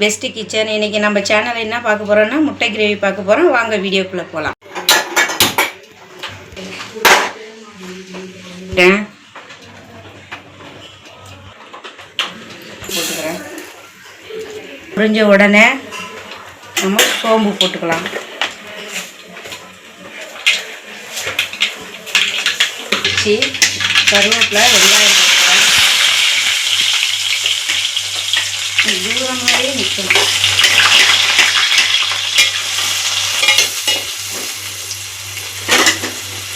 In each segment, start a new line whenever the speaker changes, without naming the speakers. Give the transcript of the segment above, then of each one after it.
Best kitchen. இன்றைக்கி நம்ம சேனலில் என்ன பார்க்க போகிறோன்னா முட்டை கிரேவி பார்க்க போகிறோம். வாங்க வீடியோக்குள்ளே போகலாம். போட்டுக்கிறேன். புரிஞ்ச உடனே நம்ம சோம்பு போட்டுக்கலாம். கருவேப்பிலை, வெங்காயம் போட்டுக்கிறேன். தூரமாகவே நிற்கணும்.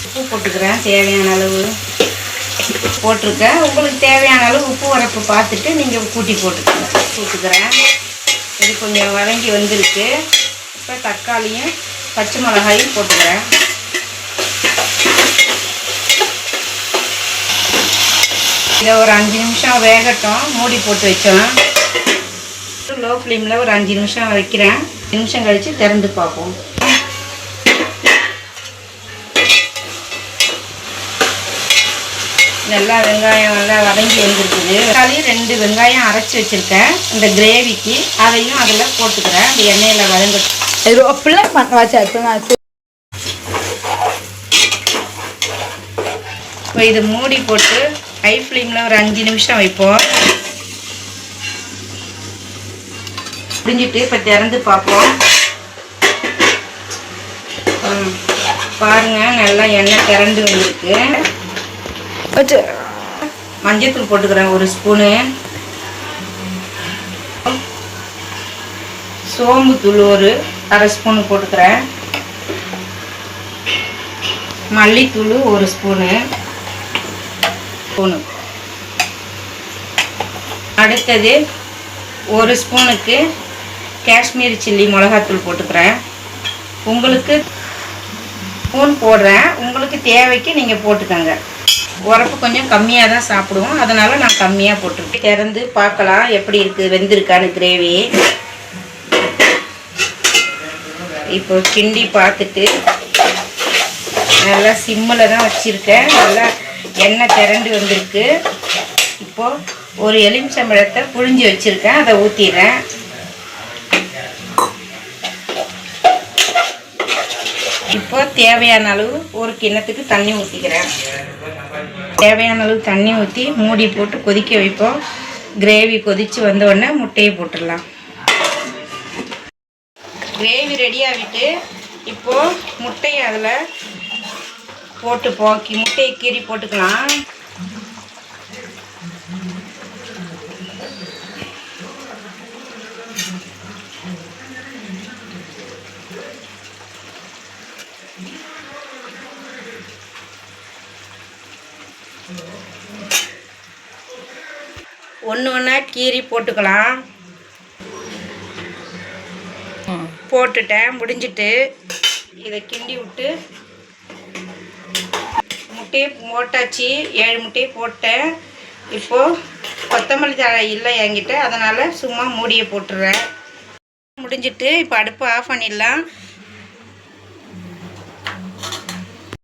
உப்பு போட்டுக்கிறேன். தேவையான அளவு போட்டிருக்கேன். உங்களுக்கு தேவையான அளவு உப்பு வரப்பு பார்த்துட்டு நீங்கள் கூட்டி போட்டுக்கிறேன். இது கொஞ்சம் வதங்கி வந்திருக்கு. இப்போ தக்காளியும் பச்சை மிளகாயும் போட்டுக்கிறேன். இதை ஒரு 5 நிமிஷம் வேகட்டும். மூடி போட்டு வச்சோம். லோ ஃப்ளேமில் ஒரு 5 நிமிஷம் வைக்கிறேன். 5 நிமிஷம் கழித்து திறந்து பார்ப்போம். நல்லா வெங்காயம் நல்லா வதங்கி வந்துருக்குது. தக்காளி 2 வெங்காயம் அரைச்சி வச்சுருக்கேன் இந்த கிரேவிக்கு. அதையும் அதில் போட்டுக்கிறேன். அந்த எண்ணெயில் வதங்கட்டும். இப்போ இது மூடி போட்டு ஹை ஃப்ளேமில் ஒரு 5 நிமிஷம் வைப்போம். முடிஞ்சிட்டு இப்போ திறந்து பார்ப்போம். பாருங்கள், நல்லா எண்ணெய் திரண்டு வந்துருக்கு. மஞ்சத்தூள் போட்டுக்கிறேன் 1 ஸ்பூனு. சோம்பு தூள் ஒரு 1/2 ஸ்பூனு போட்டுக்கிறேன். மல்லித்தூள் 1 ஸ்பூனு. அடுத்தது 1 ஸ்பூனுக்கு காஷ்மீரி சில்லி மிளகாத்தூள் போட்டுக்கிறேன். உங்களுக்கு ஸ்பூன் போடுறேன். உங்களுக்கு தேவைக்கு நீங்கள் போட்டுக்கோங்க. உரப்பு கொஞ்சம் கம்மியாக தான் சாப்பிடுவோம், அதனால் நான் கம்மியாக போட்டுருக்கேன். திறந்து பார்க்கலாம் எப்படி இருக்குது, வெந்திருக்கான்னு கிரேவி. இப்போ கிண்டி பார்த்துட்டு நல்லா சிம்மில் தான் வச்சுருக்கேன். நல்லா எண்ணெய் திரண்டு வந்திருக்கு. இப்போது ஒரு எலுமிச்சம்பழத்தை புழிஞ்சு வச்சுருக்கேன். அதை ஊற்றிடுறேன். இப்போ தேவையான அளவு ஒரு கிண்ணத்துக்கு தண்ணி ஊற்றிக்கிறேன். தேவையான அளவு தண்ணி ஊற்றி மூடி போட்டு கொதிக்க வைப்போம். கிரேவி கொதித்து வந்தோடனே முட்டையை போட்டுடலாம். கிரேவி ரெடியாகிட்டு இப்போது முட்டையை அதில் போட்டு முட்டையை கீறி போட்டுக்கலாம். ஒன்று கீறி போட்டுக்கலாம். போட்டுட்டேன். முடிஞ்சிட்டு இதை கிண்டி விட்டு முட்டையை போட்டாச்சு. 7 முட்டையை போட்டேன். இப்போது கொத்தமல்லி தழை இல்லை என்கிட்ட, அதனால் சும்மா மூடியை போட்டுடுறேன். முடிஞ்சிட்டு இப்போ அடுப்பை ஆஃப் பண்ணிடலாம்.